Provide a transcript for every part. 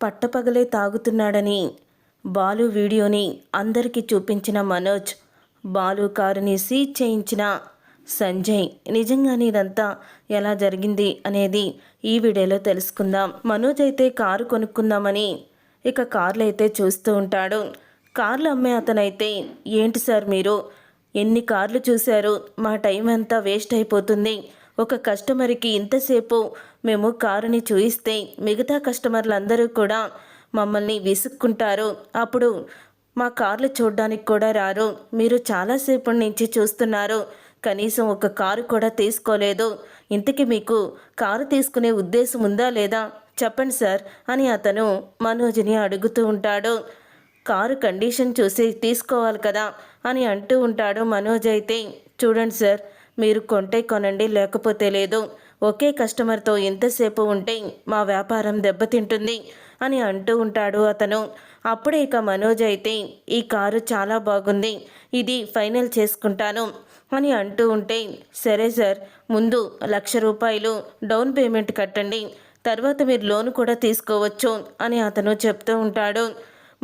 పట్టపగలే తాగుతున్నాడని బాలు వీడియోని అందరికీ చూపించిన మనోజ్, బాలు కారుని సీజ్ చేయించిన సంజయ్, నిజంగానే ఇదంతా ఎలా జరిగింది అనేది ఈ వీడియోలో తెలుసుకుందాం. మనోజ్ అయితే కారు కొనుక్కుందామని ఇక కార్లు అయితే చూస్తూ ఉంటాడు. కార్లు అమ్మే అతనైతే, ఏంటి సార్ మీరు ఎన్ని కార్లు చూశారు, మా టైం అంతా వేస్ట్ అయిపోతుంది. ఒక కస్టమర్కి ఇంతసేపు మేము కారుని చూయిస్తే మిగతా కస్టమర్లందరూ కూడా మమ్మల్ని విసుక్కుంటారు. అప్పుడు మా కార్లు చూడడానికి కూడా రారు. మీరు చాలాసేపటి నుంచి చూస్తున్నారు, కనీసం ఒక కారు కూడా తీసుకోలేదు. ఇంతకీ మీకు కారు తీసుకునే ఉద్దేశం ఉందా లేదా చెప్పండి సార్ అని అతను మనోజ్ని అడుగుతూ ఉంటాడు. కారు కండిషన్ చూసి తీసుకోవాలి కదా అని అంటూ ఉంటాడు. మనోజ్ అయితే, చూడండి సార్, మీరు కొంటే కొనండి, లేకపోతే లేదు. ఒకే కస్టమర్తో ఎంతసేపు ఉంటే మా వ్యాపారం దెబ్బతింటుంది అని అంటూ ఉంటాడు అతను. అప్పుడే ఇక మనోజ్ అయితే, ఈ కారు చాలా బాగుంది, ఇది ఫైనల్ చేసుకుంటాను అని అంటూ ఉంటే, సరే సార్, ముందు 1,00,000 రూపాయలు డౌన్ పేమెంట్ కట్టండి, తర్వాత మీరు లోన్ కూడా తీసుకోవచ్చు అని అతను చెప్తూ ఉంటాడు.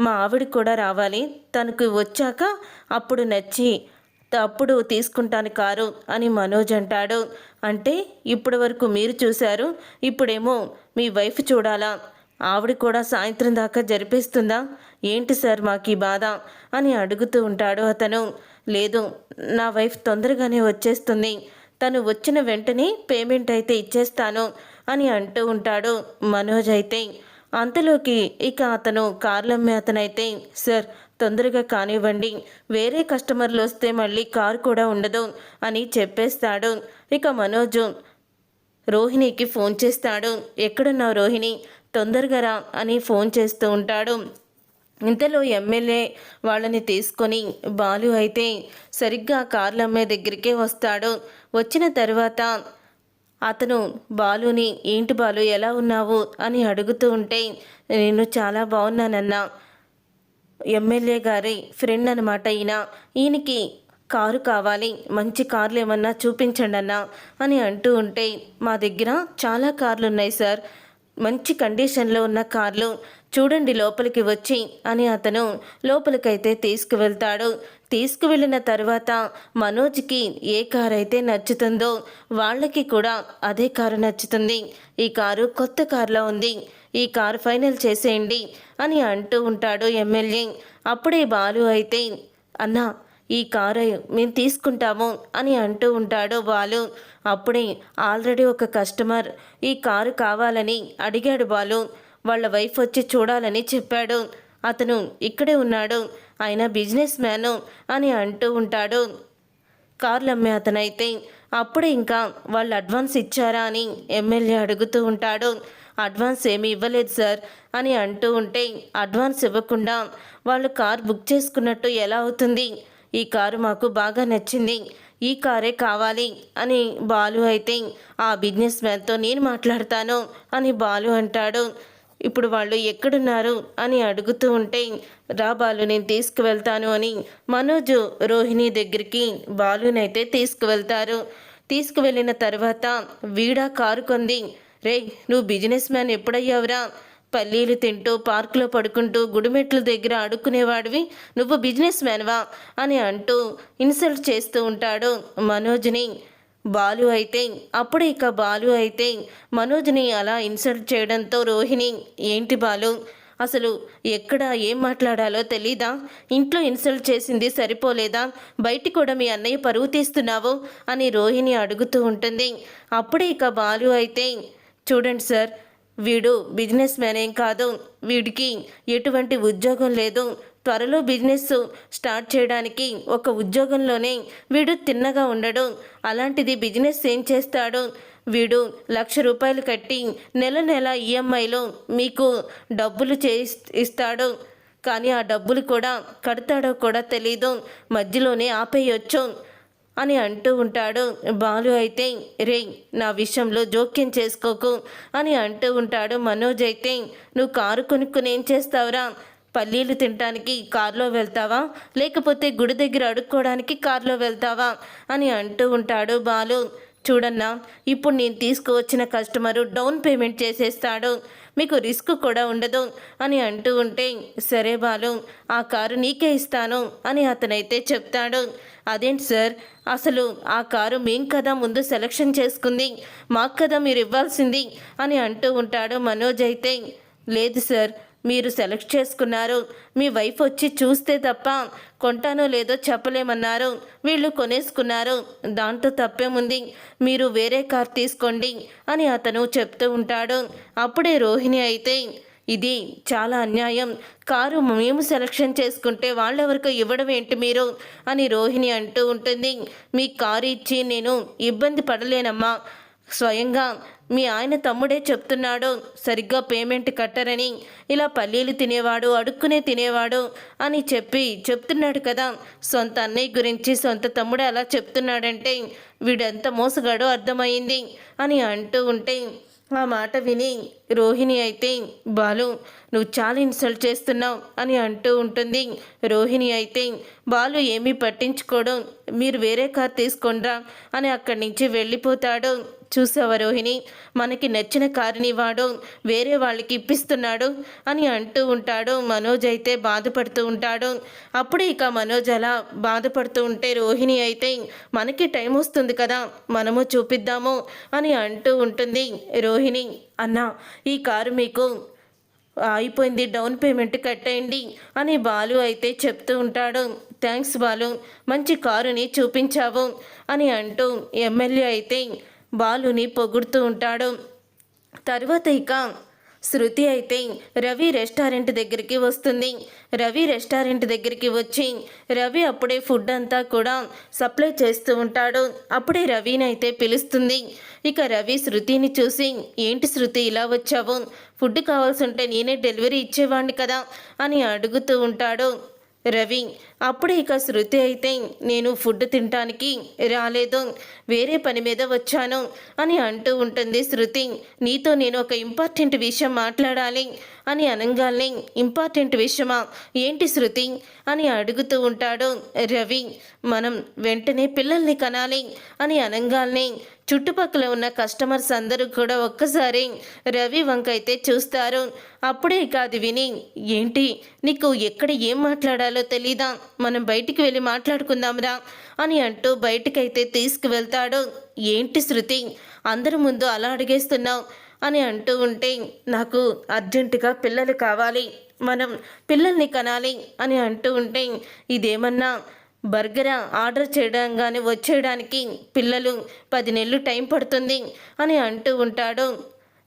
మా ఆవిడ కూడా రావాలి, తనకు వచ్చాక అప్పుడు నచ్చి అప్పుడు తీసుకుంటాను కారు అని మనోజ్ అంటాడు. అంటే ఇప్పటి వరకు మీరు చూశారు, ఇప్పుడేమో మీ వైఫ్ చూడాలా? ఆవిడ కూడా సాయంత్రం దాకా జరిపిస్తుందా? ఏంటి సార్ మాకు ఈ బాధ అని అడుగుతూ ఉంటాడు అతను. లేదు, నా వైఫ్ తొందరగానే వచ్చేస్తుంది, తను వచ్చిన వెంటనే పేమెంట్ అయితే ఇచ్చేస్తాను అని అంటూ ఉంటాడు మనోజ్ అయితే. అంతలోకి ఇక అతను కార్లు అమ్మే అతనైతే, సార్ తొందరగా కానివ్వండి, వేరే కస్టమర్లు వస్తే మళ్ళీ కారు కూడా ఉండదు అని చెప్పేస్తాడు. ఇక మనోజు రోహిణికి ఫోన్ చేస్తాడు. ఎక్కడున్నావు రోహిణి, తొందరగా రా అని ఫోన్ చేస్తూ ఉంటాడు. ఇంతలో ఎమ్మెల్యే వాళ్ళని తీసుకొని బాలు అయితే సరిగ్గా కార్లు అమ్మే దగ్గరికే వస్తాడు. వచ్చిన తర్వాత అతను బాలుని, ఏంటి బాలు ఎలా ఉన్నావు అని అడుగుతూ ఉంటే, నేను చాలా బాగున్నానన్నా, ఎమ్మెల్యే గారి ఫ్రెండ్ అనమాట ఈయనకి కారు కావాలి, మంచి కార్లు ఏమన్నా చూపించండి అన్నా అని అంటూ ఉంటే, మా దగ్గర చాలా కార్లు ఉన్నాయి సార్, మంచి కండిషన్లో ఉన్న కార్లు చూడండి లోపలికి వచ్చి అని అతను లోపలికైతే తీసుకువెళ్తాడు. తీసుకువెళ్ళిన తర్వాత మనోజ్కి ఏ కారు అయితే నచ్చుతుందో వాళ్ళకి కూడా అదే కారు నచ్చుతుంది. ఈ కారు కొత్త కారులో ఉంది, ఈ కారు ఫైనల్ చేసేయండి అని అంటూ ఉంటాడు ఎమ్మెల్యే. అప్పుడే బాలు అయితే, అన్నా ఈ కారు మేము తీసుకుంటాము అని అంటూ ఉంటాడు బాలు. అప్పుడే ఆల్రెడీ ఒక కస్టమర్ ఈ కారు కావాలని అడిగాడు బాలు, వాళ్ళ వైఫ్ వచ్చి చూడాలని చెప్పాడు, అతను ఇక్కడే ఉన్నాడు, ఆయన బిజినెస్ మ్యాను అని అంటూ ఉంటాడు కార్లు అమ్మే అతనైతే. అప్పుడే ఇంకా వాళ్ళు అడ్వాన్స్ ఇచ్చారా అని ఎమ్మెల్యే అడుగుతూ ఉంటాడు. అడ్వాన్స్ ఏమీ ఇవ్వలేదు సార్ అని అంటూ ఉంటే, అడ్వాన్స్ ఇవ్వకుండా వాళ్ళు కార్ బుక్ చేసుకున్నట్టు ఎలా అవుతుంది? ఈ కారు మాకు బాగా నచ్చింది, ఈ కారే కావాలి అని బాలు అయితే, ఆ బిజినెస్ మ్యాన్తో నేను మాట్లాడతాను అని బాలు అంటాడు. ఇప్పుడు వాళ్ళు ఎక్కడున్నారు అని అడుగుతూ ఉంటే, రా బాలు నేను తీసుకువెళ్తాను అని మనోజ్ రోహిణి దగ్గరికి బాలునైతే తీసుకువెళ్తారు. తీసుకువెళ్ళిన తర్వాత, వీడా కారు కొంది, రే నువ్వు బిజినెస్ మ్యాన్ ఎప్పుడయ్యావురా? పల్లీలు తింటూ పార్కులో పడుకుంటూ గుడిమెట్ల దగ్గర అడుక్కునేవాడివి, నువ్వు బిజినెస్ మ్యాన్వా అని అంటూ ఇన్సల్ట్ చేస్తూ ఉంటాడు మనోజ్ని బాలు అయితే. అప్పుడు ఇక బాలు అయితే మనోజ్ని అలా ఇన్సల్ట్ చేయడంతో రోహిణి, ఏంటి బాలు, అసలు ఎక్కడ ఏం మాట్లాడాలో తెలీదా? ఇంట్లో ఇన్సల్ట్ చేసింది సరిపోలేదా? బయట కూడా మీ అన్నయ్య పరువు తీస్తున్నావు అని రోహిణి అడుగుతూ ఉంటుంది. అప్పుడే ఇక బాలు అయితే, చూడండి సార్, వీడు బిజినెస్ మ్యాన్ ఏం కాదు, వీడికి ఎటువంటి ఉద్యోగం లేదు, త్వరలో బిజినెస్ స్టార్ట్ చేయడానికి ఒక ఉద్యోగంలోనే వీడు తిన్నగా ఉండడు, అలాంటిది బిజినెస్ ఏం చేస్తాడు? వీడు 1,00,000 రూపాయలు కట్టి నెల నెల ఈఎంఐలో మీకు డబ్బులు ఇస్తాడు, కానీ ఆ డబ్బులు కూడా కడతాడో కూడా తెలీదు, మధ్యలోనే ఆపేయొచ్చు అని అంటూ ఉంటాడు బాలు అయితే. రే నా విషయంలో జోక్యం చేసుకోకు అని అంటూ ఉంటాడు మనోజ్ అయితే. నువ్వు కారు కొనుక్కుని ఏం చేస్తావురా? పల్లీలు తినడానికి కారులో వెళ్తావా, లేకపోతే గుడి దగ్గర అడుక్కోవడానికి కారులో వెళ్తావా అని అంటూ ఉంటాడు బాలు. చూడన్నా, ఇప్పుడు నేను తీసుకువచ్చిన కస్టమరు డౌన్ పేమెంట్ చేసేస్తాడు, మీకు రిస్క్ కూడా ఉండదు అని అంటూ ఉంటే, సరే బాలు, ఆ కారు నీకే ఇస్తాను అని అతనైతే చెప్తాడు. అదేంటి సార్, అసలు ఆ కారు మేం కదా ముందు సెలక్షన్ చేసుకుంది, మాకు కదా మీరు ఇవ్వాల్సింది అని అంటూ ఉంటాడు మనోజ్ అయితే. లేదు సార్, మీరు సెలెక్ట్ చేసుకున్నారు, మీ వైఫ్ వచ్చి చూస్తే తప్ప కొంటానో లేదో చెప్పలేమన్నారు, వీళ్ళు కొనేసుకున్నారు, దాంతో తప్పేముంది, మీరు వేరే కార్ తీసుకోండి అని అతను చెప్తూ ఉంటాడు. అప్పుడే రోహిణి అయితే, ఇది చాలా అన్యాయం, కారు మేము సెలక్షన్ చేసుకుంటే వాళ్ళెవరికో ఇవ్వడం ఏంటి మీరు అని రోహిణి అంటూ ఉంటుంది. మీ కారు ఇచ్చి నేను ఇబ్బంది పడలేనమ్మా, స్వయంగా మీ ఆయన తమ్ముడే చెప్తున్నాడు సరిగ్గా పేమెంట్ కట్టరని, ఇలా పల్లీలు తినేవాడు, అడుక్కునే తినేవాడు అని చెప్తున్నాడు కదా. సొంత అన్నయ్య గురించి సొంత తమ్ముడు అలా చెప్తున్నాడంటే వీడెంత మోసగాడో అర్థమైంది అని అంటూ ఉంటే, ఆ మాట విని రోహిణి అయితే, బాలు నువ్వు చాలా ఇన్సల్ట్ చేస్తున్నావు అని అంటూ ఉంటుంది. రోహిణి అయితే, బాలు ఏమీ పట్టించుకోడు, మీరు వేరే కార్ తీసుకొనిరా అని అక్కడి నుంచి వెళ్ళిపోతాడు. చూసావా రోహిణి, మనకి నచ్చిన కారుని వాడు వేరే వాళ్ళకి ఇప్పిస్తున్నాడు అని అంటూ ఉంటాడు. మనోజ్ అయితే బాధపడుతూ ఉంటాడు. అప్పుడే ఇక మనోజ్ అలా బాధపడుతూ ఉంటే రోహిణి అయితే, మనకి టైం వస్తుంది కదా, మనము చూపిద్దాము అని అంటూ ఉంటుంది. రోహిణి, అన్నా ఈ కారు మీకు అయిపోయింది, డౌన్ పేమెంట్ కట్టేయండి అని బాలు అయితే చెప్తూ ఉంటాడు. థ్యాంక్స్ బాలు, మంచి కారుని చూపించావు అని అంటూ ఎమ్మెల్యే అయితే బాలుని పొగుడుతూ ఉంటాడు. తర్వాత ఇక శృతి అయితే రవి రెస్టారెంట్ దగ్గరికి వస్తుంది. రవి రెస్టారెంట్ దగ్గరికి వచ్చి రవి అప్పుడే ఫుడ్ అంతా కూడా సప్లై చేస్తూ ఉంటాడు. అప్పుడే రవిని అయితే పిలుస్తుంది. ఇక రవి శృతిని చూసి, ఏంటి శృతి ఇలా వచ్చావు, ఫుడ్ కావాల్సి ఉంటే నేనే డెలివరీ ఇచ్చేవాడిని కదా అని అడుగుతూ ఉంటాడు రవి. అప్పుడే ఇక శృతి అయితే, నేను ఫుడ్ తినటానికి రాలేదు, వేరే పని మీద వచ్చాను అని అంటూ ఉంటుంది. శృతి, నీతో నేను ఒక ఇంపార్టెంట్ విషయం మాట్లాడాలి అని అనగానే, ఇంపార్టెంట్ విషయమా, ఏంటి శృతి అని అడుగుతూ ఉంటాడు రవి. మనం వెంటనే పిల్లల్ని కనాలి అని అనగానే చుట్టుపక్కల ఉన్న కస్టమర్స్ అందరూ కూడా ఒక్కసారి రవి వంకైతే చూస్తారు. అప్పుడే ఇక అది విని, ఏంటి నీకు ఎక్కడ ఏం మాట్లాడాలో తెలీదా, మనం బయటికి వెళ్ళి మాట్లాడుకుందాంరా అని అంటూ బయటికైతే తీసుకువెళ్తాడు. ఏంటి శృతి, అందరి ముందు అలా అడిగేస్తున్నావు అని అంటూ ఉంటే, నాకు అర్జెంటుగా పిల్లలు కావాలి, మనం పిల్లల్ని కనాలి అని అంటూ ఉంటే, ఇదేమన్నా బర్గర్ ఆర్డర్ చేయడంగానే వచ్చేయడానికి పిల్లలు 10 నెలలు టైం పడుతుంది అని అంటూ ఉంటాడు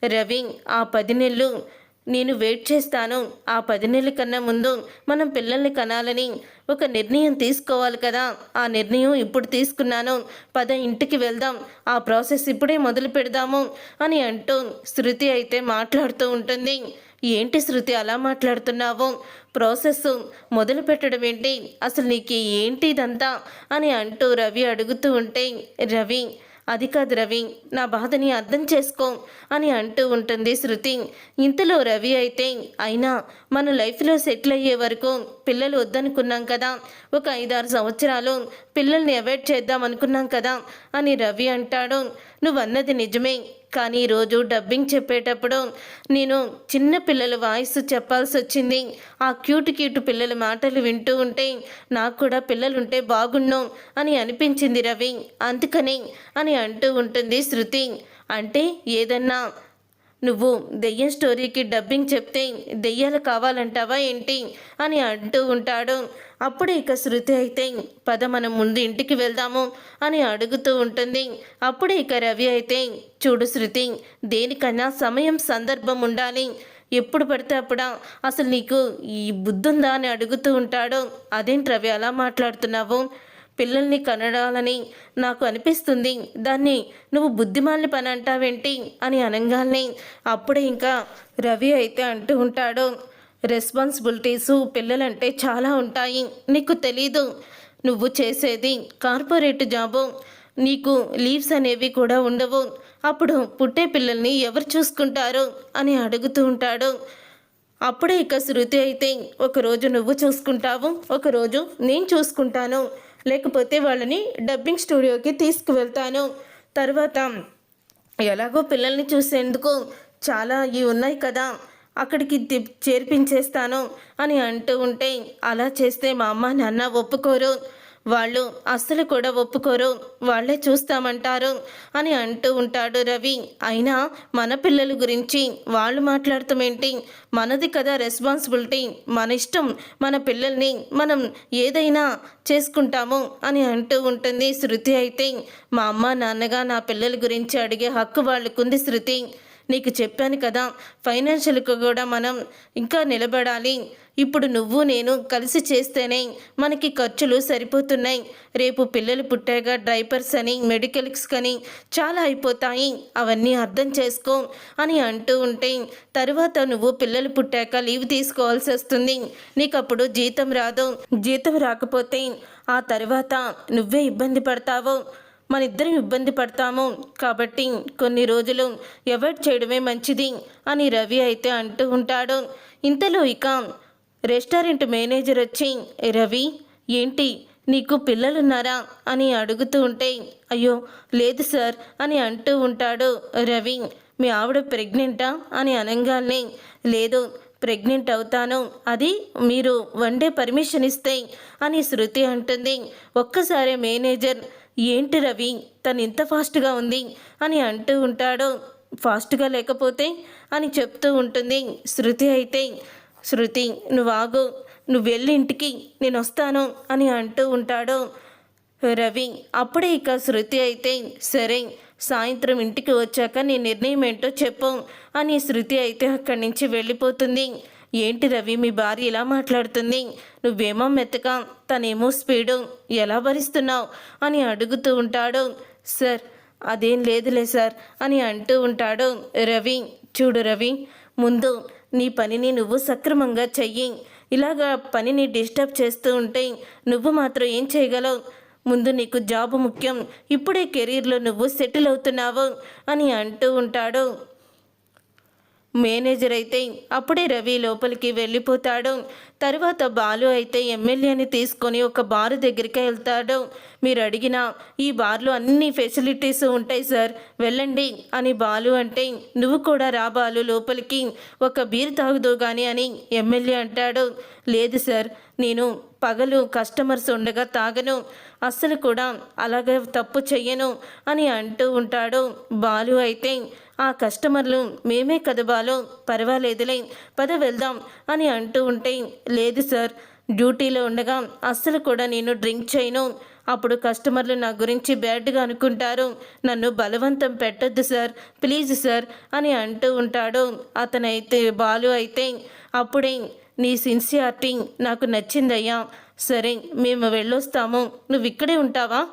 రవి. ఆ 10 నెలలు నేను వెయిట్ చేస్తాను, ఆ 10 నెలల కన్నా ముందు మనం పిల్లల్ని కనాలని ఒక నిర్ణయం తీసుకోవాలి కదా, ఆ నిర్ణయం ఇప్పుడు తీసుకున్నాను, పద ఇంటికి వెళ్దాం, ఆ ప్రాసెస్ ఇప్పుడే మొదలు పెడదాము అని అంటూ శృతి అయితే మాట్లాడుతూ ఉంటుంది. ఏంటి శృతి అలా మాట్లాడుతున్నావు, ప్రాసెస్ మొదలు పెట్టడం ఏంటి, అసలు నీకు ఏంటి ఇదంతా అని అంటూ రవి అడుగుతూ ఉంటే, రవి అది కాదు రవి, నా బాధని అర్థం చేసుకో అని అంటూ ఉంటుంది శృతి. ఇంతలో రవి అయితే, అయినా మన లైఫ్లో సెటిల్ అయ్యే వరకు పిల్లలు వద్దనుకున్నాం కదా, ఒక 5-6 సంవత్సరాలు పిల్లల్ని అవాయిడ్ చేద్దాం అనుకున్నాం కదా అని రవి అంటాడు. నువ్వన్నది నిజమే, కానీ ఈరోజు డబ్బింగ్ చెప్పేటప్పుడు నేను చిన్న పిల్లల వాయిస్ చెప్పాల్సి వచ్చింది. ఆ క్యూట్ పిల్లల మాటలు వింటూ ఉంటే నాకు కూడా పిల్లలుంటే బాగుండు అని అనిపించింది రవి, అందుకని అని అంటూ ఉంటుంది శృతి. అంటే ఏదన్నా నువ్వు దెయ్యం స్టోరీకి డబ్బింగ్ చెప్తే దెయ్యాలు కావాలంటావా ఏంటి అని అంటూ ఉంటాడు. అప్పుడే ఇక శృతి అయితే, పద మనం ముందు ఇంటికి వెళ్దాము అని అడుగుతూ ఉంటుంది. అప్పుడే ఇక రవి అయితే, చూడు శృతి, దేనికన్నా సమయం సందర్భం ఉండాలి, ఎప్పుడు పడితే అప్పుడా, అసలు నీకు ఈ బుద్ధుందా అని అడుగుతూ ఉంటాడు. అదేంటి రవి అలా మాట్లాడుతున్నావు, పిల్లల్ని కనడాలని నాకు అనిపిస్తుంది, దాన్ని నువ్వు బుద్ధిమాలిన పని అంటావేంటి అని అనగానే అప్పుడే ఇంకా రవి అయితే అంటూ ఉంటాడు, రెస్పాన్సిబిలిటీసు పిల్లలంటే చాలా ఉంటాయి, నీకు తెలీదు, నువ్వు చేసేది కార్పొరేట్ జాబు, నీకు లీవ్స్ అనేవి కూడా ఉండవు, అప్పుడు పుట్టే పిల్లల్ని ఎవరు చూసుకుంటారు అని అడుగుతూ ఉంటాడు. అప్పుడే ఇక శృతి అయితే, ఒకరోజు నువ్వు చూసుకుంటావు, ఒకరోజు నేను చూసుకుంటాను, లేకపోతే వాళ్ళని డబ్బింగ్ స్టూడియోకి తీసుకువెళ్తాను, తర్వాత ఎలాగో పిల్లల్ని చూసేందుకు చాలా ఇవి ఉన్నాయి కదా, అక్కడికి చేర్పించేస్తాను అని అంటూ ఉంటే, అలా చేస్తే మా అమ్మ నాన్న ఒప్పుకోరు, వాళ్ళు అస్సలు కూడా ఒప్పుకోరు, వాళ్ళే చూస్తామంటారు అని అంటూ ఉంటాడు రవి. అయినా మన పిల్లల గురించి వాళ్ళు మాట్లాడతామేంటి, మనది కదా రెస్పాన్సిబిలిటీ, మన ఇష్టం, మన పిల్లల్ని మనం ఏదైనా చేసుకుంటాము అని అంటూ ఉంటుంది శృతి. అయితే మా అమ్మ నాన్నగా నా పిల్లల గురించి అడిగే హక్కు వాళ్ళకుంది శృతి. నీకు చెప్పాను కదా, ఫైనాన్షియల్గా కూడా మనం ఇంకా నిలబడాలి. ఇప్పుడు నువ్వు నేను కలిసి చేస్తేనే మనకి ఖర్చులు సరిపోతున్నాయి. రేపు పిల్లలు పుట్టాక డైపర్స్ అని, మెడికల్స్ కానీ చాలా అయిపోతాయి, అవన్నీ అర్థం చేసుకో అని అంటూ ఉంటే, తరువాత నువ్వు పిల్లలు పుట్టాక లీవ్ తీసుకోవాల్సి వస్తుంది, నీకు అప్పుడు జీతం రాదు, జీతం రాకపోతే ఆ తర్వాత నువ్వే ఇబ్బంది పడతావు, మన ఇద్దరం ఇబ్బంది పడతాము, కాబట్టి కొన్ని రోజులు అవాయిడ్ చేయడమే మంచిది అని రవి అయితే అంటూ ఉంటాడు. ఇంతలో ఇక రెస్టారెంట్ మేనేజర్ వచ్చి, రవి ఏంటి నీకు పిల్లలున్నారా అని అడుగుతూ ఉంటే, అయ్యో లేదు సార్ అని అంటూ ఉంటాడు రవి. మీ ఆవిడ ప్రెగ్నెంటా అని అనగానే, లేదు ప్రెగ్నెంట్ అవుతాను, అది మీరు వన్ డే పర్మిషన్ ఇస్తే అని శృతి అంటుంది. ఒక్కసారి మేనేజర్, ఏంటి రవి తను ఇంత ఫాస్ట్గా ఉంది అని అంటూ ఉంటాడు. ఫాస్ట్గా లేకపోతే అని చెప్తూ ఉంటుంది శృతి. అయితే శృతి నువ్వు ఆగు, నువ్వు వెళ్ళి ఇంటికి, నేను వస్తాను అని అంటూ ఉంటాడు రవి. అప్పుడే ఇక శృతి అయితే, సరే సాయంత్రం ఇంటికి వచ్చాక నీ నిర్ణయం ఏంటో చెప్పు అని శృతి అయితే అక్కడి నుంచి వెళ్ళిపోతుంది. ఏంటి రవి మీ భార్య ఇలా మాట్లాడుతుంది, నువ్వేమో మెత్తగా, తనేమో స్పీడు, ఎలా భరిస్తున్నావు అని అడుగుతూ ఉంటాడు. సార్ అదేం లేదులే సార్ అని అంటూ ఉంటాడు రవి. చూడు రవి, ముందు నీ పనిని నువ్వు సక్రమంగా చెయ్యి, ఇలాగా పనిని డిస్టర్బ్ చేస్తూ ఉంటే నువ్వు మాత్రం ఏం చేయగలవు, ముందు నీకు జాబ్ ముఖ్యం, ఇప్పుడే కెరీర్లో నువ్వు సెటిల్ అవుతున్నావు అని అంటూ ఉంటాడు మేనేజర్. అయితే అప్పుడే రవి లోపలికి వెళ్ళిపోతాడు. తర్వాత బాలు అయితే ఎమ్మెల్యేని తీసుకొని ఒక బారు దగ్గరికి వెళ్తాడు. మీరు అడిగిన ఈ బార్లో అన్ని ఫెసిలిటీస్ ఉంటాయి సార్, వెళ్ళండి అని బాలు అంటే, నువ్వు కూడా రా బాలు లోపలికి, ఒక బీర్ తాగుదు కానీ అని ఎమ్మెల్యే అంటాడు. లేదు సార్, నేను పగలు కస్టమర్స్ ఉండగా తాగను, అస్సలు కూడా అలాగే తప్పు చెయ్యను అని అంటూ ఉంటాడు బాలు. అయితే ఆ కస్టమర్లు మేమే కదా బాలు, పర్వాలేదులే పద వెళ్దాం అని అంటూ ఉంటే, లేదు సార్ డ్యూటీలో ఉండగా అస్సలు కూడా నేను డ్రింక్ చేయను, అప్పుడు కస్టమర్లు నా గురించి బ్యాడ్గా అనుకుంటారు, నన్ను బలవంతం పెట్టొద్దు సార్, ప్లీజ్ సార్ అని అంటూ ఉంటాడు అతనైతే. బాలు అయితే అప్పుడే, నీ సిన్సియారిటీ నాకు నచ్చిందయ్యా, సరే మేము వెళ్ళొస్తాము, నువ్వు ఇక్కడే ఉంటావా,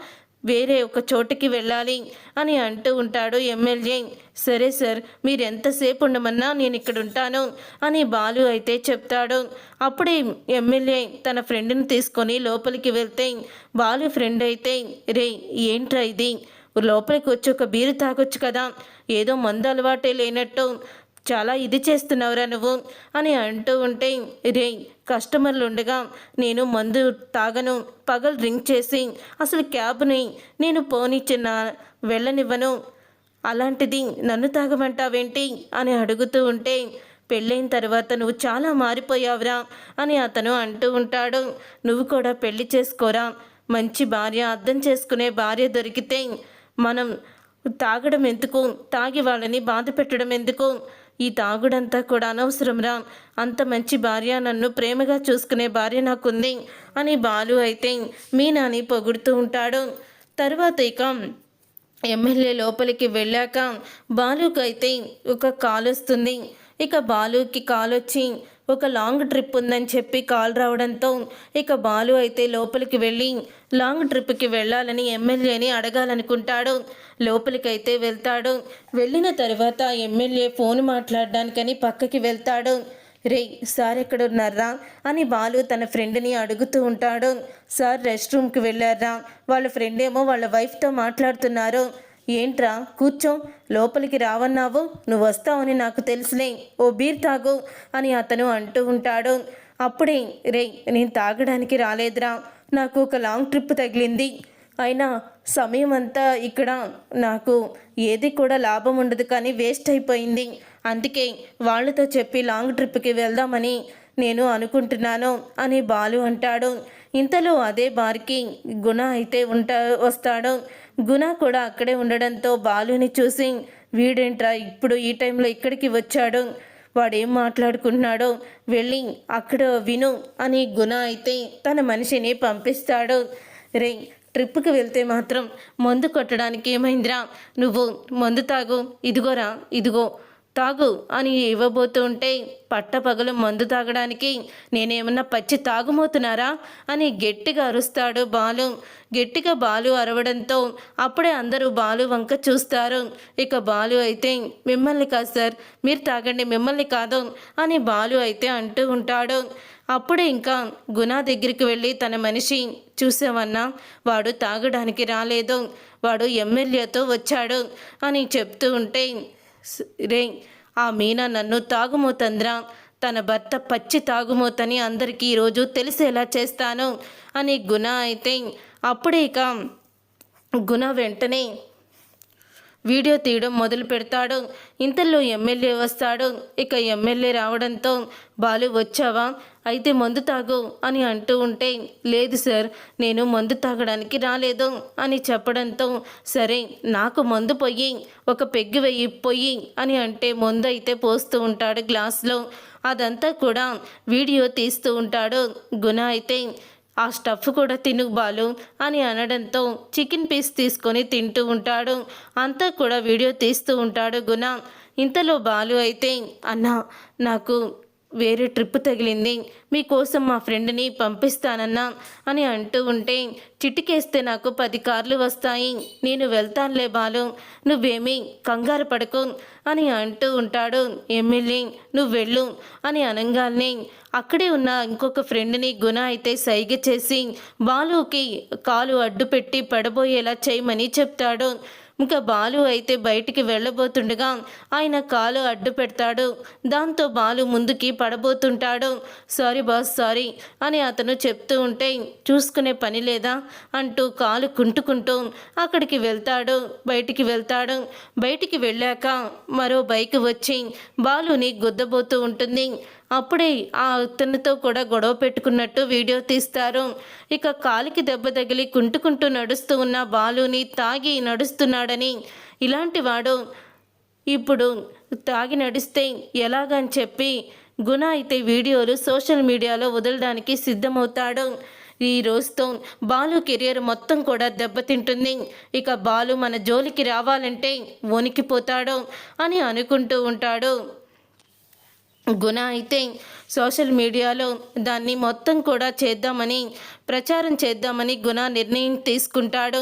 వేరే ఒక చోటుకి వెళ్ళాలి అని అంటూ ఉంటాడు ఎమ్మెల్యే. సరే సార్ మీరు ఎంతసేపు ఉండమన్నా నేను ఇక్కడ ఉంటాను అని బాలు అయితే చెప్తాడు. అప్పుడే ఎమ్మెల్యే తన ఫ్రెండ్ని తీసుకొని లోపలికి వెళ్తే, బాలు ఫ్రెండ్ అయితే, రే ఏంట్రా ఇది, లోపలికి వచ్చి ఒక బీరు తాగొచ్చు కదా, ఏదో మందు అలవాటే లేనట్టు చాలా ఇది చేస్తున్నావురా నువ్వు అని అంటూ ఉంటే, రే కస్టమర్లు ఉండగా నేను మందు తాగను, పగలు డ్రింక్ చేసి అసలు క్యాబ్ని నేను పోనిచ్చిన వెళ్ళనివ్వను, అలాంటిది నన్ను తాగమంటావేంటి అని అడుగుతూ ఉంటే, పెళ్ళైన తర్వాత నువ్వు చాలా మారిపోయావురా అని అతను అంటూ ఉంటాడు. నువ్వు కూడా పెళ్లి చేసుకోరా, మంచి భార్య, అర్థం చేసుకునే భార్య దొరికితే మనం తాగడం ఎందుకు, తాగి వాళ్ళని బాధ పెట్టడం ఎందుకు, ఈ తాగుడంతా కూడా అనవసరంరా, అంత మంచి భార్య, నన్ను ప్రేమగా చూసుకునే భార్య నాకుంది అని బాలు అయితే మీనాని పొగుడుతూ ఉంటాడు. తర్వాత ఇక ఎమ్మెల్యే లోపలికి వెళ్ళాక బాలుకి అయితే ఒక కాల్ వస్తుంది. ఇక బాలుకి కాల్ వచ్చి ఒక లాంగ్ ట్రిప్ ఉందని చెప్పి కాల్ రావడంతో ఇక బాలు అయితే లోపలికి వెళ్ళి లాంగ్ ట్రిప్కి వెళ్ళాలని ఎమ్మెల్యేని అడగాలనుకుంటాడు. లోపలికైతే వెళ్తాడు. వెళ్ళిన తర్వాత ఎమ్మెల్యే ఫోన్ మాట్లాడడానికని పక్కకి వెళ్తాడు. రే సార్ ఎక్కడున్నారా అని బాలు తన ఫ్రెండ్ని అడుగుతూ ఉంటాడు. సార్ రెస్ట్ రూమ్కి వెళ్ళారా, వాళ్ళ ఫ్రెండ్ ఏమో వాళ్ళ వైఫ్తో మాట్లాడుతున్నారు. ఏంట్రా కూర్చో, లోపలికి రావన్నావు, నువ్వు వస్తావని నాకు తెలుసులే, ఓ బీర్ తాగు అని అతను అంటూ ఉంటాడు. అప్పుడే రే నేను తాగడానికి రాలేదురా, నాకు ఒక లాంగ్ ట్రిప్ తగిలింది, అయినా సమయం అంతా ఇక్కడ నాకు ఏది కూడా లాభం ఉండదు కానీ వేస్ట్ అయిపోయింది. అందుకే వాళ్ళతో చెప్పి లాంగ్ ట్రిప్కి వెళ్దామని నేను అనుకుంటున్నాను అని బాలు అంటాడు. ఇంతలో అదే బార్కి గుణ అయితే వస్తాడు. గుణ కూడా అక్కడే ఉండడంతో బాలుని చూసి వీడేంట్రా ఇప్పుడు ఈ టైంలో ఇక్కడికి వచ్చాడు, వాడేం మాట్లాడుకుంటున్నాడో వెళ్ళి అక్కడ విను అని గుణ అయితే తన మనిషిని పంపిస్తాడు. రే ట్రిప్కి వెళ్తే మాత్రం మందు కొట్టడానికి ఏమైందిరా, నువ్వు మందు తాగు, ఇదిగోరా ఇదిగో తాగు అని ఇవ్వబోతూ ఉంటే పట్టపగలు మందు తాగడానికి నేనేమన్నా పచ్చి తాగుమోతున్నారా అని గట్టిగా అరుస్తాడు బాలు. గట్టిగా బాలు అరవడంతో అప్పుడే అందరూ బాలు వంక చూస్తారు. ఇక బాలు అయితే మిమ్మల్ని కాదు సార్, మీరు తాగండి, మిమ్మల్ని కాదు అని బాలు అయితే అంటూ ఉంటాడు. అప్పుడే ఇంకా గుణ దగ్గరికి వెళ్ళి తన మనిషి, చూసావన్నా వాడు తాగడానికి రాలేదు, వాడు ఎమ్మెల్యేతో వచ్చాడు అని చెప్తూ ఉంటే రే ఆ మీనా నన్ను తాగుమోతంద్రా, తన భర్త పచ్చి తాగుమోతని అందరికీ ఈరోజు తెలిసేలా చేస్తాను అని గుణ అయితే అప్పుడే ఇక గుణ వెంటనే వీడియో తీయడం మొదలు పెడతాడు. ఇంతలో ఎమ్మెల్యే వస్తాడు. ఇక ఎమ్మెల్యే రావడంతో బాలు వచ్చావా, అయితే మందు తాగు అని అంటూ ఉంటే లేదు సార్ నేను మందు తాగడానికి రాలేదు అని చెప్పడంతో సరే నాకు మందు పొయ్యి, ఒక పెగ్గు వెయ్యి పొయ్యి అని అంటే మందు అయితే పోస్తూ ఉంటాడు గ్లాస్లో. అదంతా కూడా వీడియో తీస్తూ ఉంటాడు. గుణ అయితే ఆ స్టఫ్ కూడా తిను బాలు అని అనడంతో చికెన్ పీస్ తీసుకొని తింటూ ఉంటాడు. అంతా కూడా వీడియో తీస్తూ ఉంటాడు గుణ. ఇంతలో బాలు అయితే అన్నా నాకు వేరే ట్రిప్ తగిలింది, మీకోసం మా ఫ్రెండ్ని పంపిస్తానన్నా అని అంటూ ఉంటే చిటికేస్తే నాకు 10 కార్లు వస్తాయి, నేను వెళ్తానులే బాలు, నువ్వేమీ కంగారు పడకు అని అంటూ ఉంటాడు. ఎమ్మెల్యే నువ్వు వెళ్ళు అని అనగానే అక్కడే ఉన్న ఇంకొక ఫ్రెండ్ని గుణ అయితే సైగ చేసి బాలుకి కాలు అడ్డు పెట్టి పడబోయేలా చేయమని చెప్తాడు. ఇంకా బాలు అయితే బయటికి వెళ్ళబోతుండగా ఆయన కాలు అడ్డు పెడతాడు. దాంతో బాలు ముందుకి పడబోతుంటాడు. సారీ బాస్ సారీ అని అతను చెప్తూ ఉంటే చూసుకునే పని లేదా అంటూ కాలు కుంటుకుంటూ అక్కడికి వెళ్తాడు. బయటికి వెళ్ళాక మరో బైక్ వచ్చి బాలుని గుద్దబోతూ ఉంటుంది. అప్పుడే ఆ అతనితో కూడా గొడవ పెట్టుకున్నట్టు వీడియో తీస్తారు. ఇక కాలికి దెబ్బ తగిలి కుంటుకుంటూ నడుస్తూ ఉన్న బాలుని తాగి నడుస్తున్నాడని, ఇలాంటి వాడు ఇప్పుడు తాగి నడిస్తే ఎలాగని చెప్పి గుణ అయితే వీడియోలు సోషల్ మీడియాలో వదలడానికి సిద్ధమవుతాడు. ఈ రోజుతో బాలు కెరియర్ మొత్తం కూడా దెబ్బతింటుంది. ఇక బాలు మన జోలికి రావాలంటే వణికిపోతాడు అని అనుకుంటూ ఉంటాడు. గుణ అయితే సోషల్ మీడియాలో దాన్ని మొత్తం కూడా ప్రచారం చేద్దామని గుణ నిర్ణయం తీసుకుంటాడు.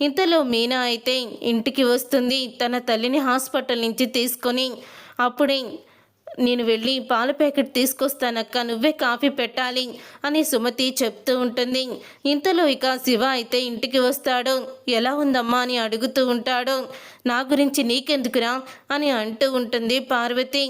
ఇంతలో మీనా అయితే ఇంటికి వస్తుంది తన తల్లిని హాస్పిటల్ నుంచి తీసుకొని. అప్పుడే నేను వెళ్ళి పాల ప్యాకెట్ తీసుకొస్తానక్క, నువ్వే కాఫీ పెట్టాలి అని సుమతి చెప్తూ ఉంటుంది. ఇంతలో ఇక శివ అయితే ఇంటికి వస్తాడు. ఎలా ఉందమ్మా అని అడుగుతూ ఉంటాడు. నా గురించి నీకెందుకురా అని అంటూ ఉంటుంది పార్వతి.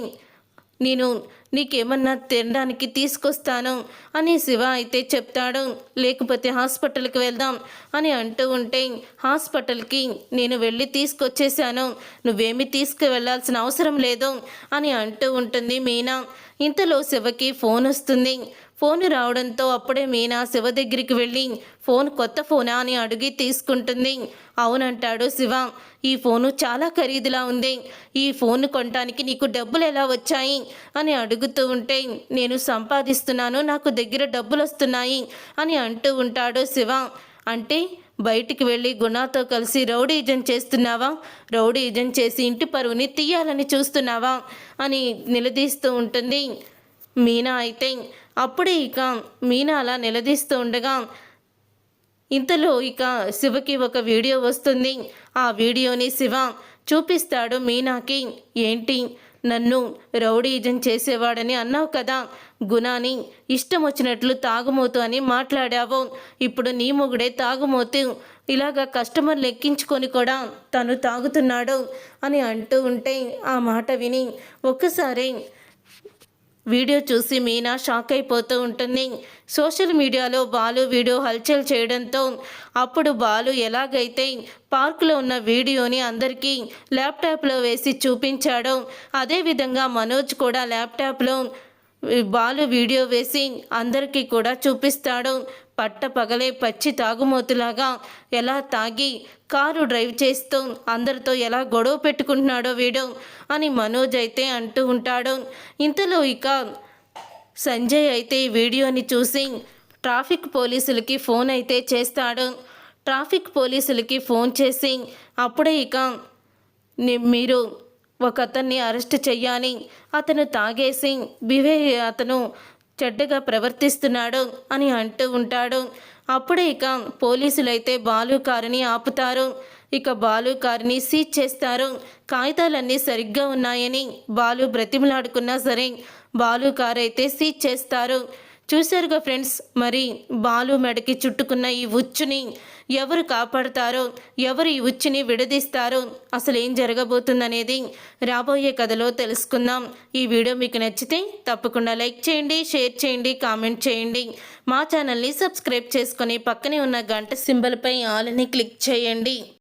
నేను నీకేమన్నా తినడానికి తీసుకొస్తాను అని శివ అయితే చెప్తాడు. లేకపోతే హాస్పిటల్కి వెళ్దాం అని అంటూ ఉంటే హాస్పిటల్కి నేను వెళ్ళి తీసుకొచ్చేసాను, నువ్వేమీ తీసుకువెళ్ళాల్సిన అవసరం లేదు అని అంటూ ఉంటుంది మీనా. ఇంతలో శివకి ఫోన్ వస్తుంది. ఫోన్ రావడంతో అప్పుడే మీనా శివ దగ్గరికి వెళ్ళి ఫోన్ కొత్త ఫోనా అని అడిగి తీసుకుంటుంది. అవునంటాడు శివ. ఈ ఫోను చాలా ఖరీదులా ఉంది, ఈ ఫోన్ కొనడానికి నీకు డబ్బులు ఎలా వచ్చాయి అని అడుగుతూ ఉంటే నేను సంపాదిస్తున్నాను, నాకు దగ్గర డబ్బులు వస్తున్నాయి అని అంటూ ఉంటాడు శివ. అంటే బయటికి వెళ్ళి గుణతో కలిసి రౌడీజం చేస్తున్నావా, రౌడీజం చేసి ఇంటి పరువుని తీయాలని చూస్తున్నావా అని నిలదీస్తూ ఉంటుంది మీనా అయితే. అప్పుడే ఇక మీనా అలా నిలదీస్తూ ఉండగా ఇంతలో ఇక శివకి ఒక వీడియో వస్తుంది. ఆ వీడియోని శివ చూపిస్తాడు మీనాకి. ఏంటి, నన్ను రౌడీజం చేసేవాడని అన్నావు కదా, గుణాని ఇష్టం వచ్చినట్లు తాగుమోతు అని మాట్లాడావు, ఇప్పుడు నీ మొగుడే తాగుమోతు, ఇలాగా కస్టమర్లు ఎక్కించుకొని కూడా తను తాగుతున్నాడు అని అంటూ ఉంటే ఆ మాట విని ఒక్కసారి వీడియో చూసి మీనా షాక్ అయిపోతూ ఉంటుంది. సోషల్ మీడియాలో బాలు వీడియో హల్చల్ చేయడంతో అప్పుడు బాలు ఎలాగైతే పార్కులో ఉన్న వీడియోని అందరికీ ల్యాప్టాప్లో వేసి చూపించాడో అదేవిధంగా మనోజ్ కూడా ల్యాప్టాప్లో బాలు వీడియో వేసి అందరికీ కూడా చూపిస్తాడు. పట్టపగలే పచ్చి తాగుమోతులాగా ఎలా తాగి కారు డ్రైవ్ చేస్తూ అందరితో ఎలా గొడవ పెట్టుకుంటున్నాడో వీడు అని మనోజ్ అయితే అంటూ ఉంటాడు. ఇంతలో ఇక సంజయ్ అయితే ఈ వీడియోని చూసి ట్రాఫిక్ పోలీసులకి ఫోన్ అయితే చేస్తాడు. ట్రాఫిక్ పోలీసులకి ఫోన్ చేసి అప్పుడే ఇక మీరు ఒక అతన్ని అరెస్ట్ చెయ్యాలి, అతను తాగేసి అతను చెడ్డగా ప్రవర్తిస్తున్నాడు అని అంటూ ఉంటాడు. అప్పుడే ఇక పోలీసులైతే బాలు కారుని ఆపుతారు. ఇక బాలు కారుని సీజ్ చేస్తారు. కాగితాలన్నీ సరిగ్గా ఉన్నాయని బాలు బ్రతిమలాడుకున్నా సరే బాలు కారు అయితే సీజ్ చేస్తారు. చూశారుగా ఫ్రెండ్స్, మరి బాలు మెడకి చుట్టుకున్న ఈ ఉచ్చుని ఎవరు కాపాడతారో, ఎవరు ఈ ఉచ్చుని విడదీస్తారో, అసలు ఏం జరగబోతుందనేది రాబోయే కథలో తెలుసుకుందాం. ఈ వీడియో మీకు నచ్చితే తప్పకుండా లైక్ చేయండి, షేర్ చేయండి, కామెంట్ చేయండి. మా ఛానల్ని సబ్స్క్రైబ్ చేసుకొని పక్కనే ఉన్న గంట సింబల్పై ఆల్ అని క్లిక్ చేయండి.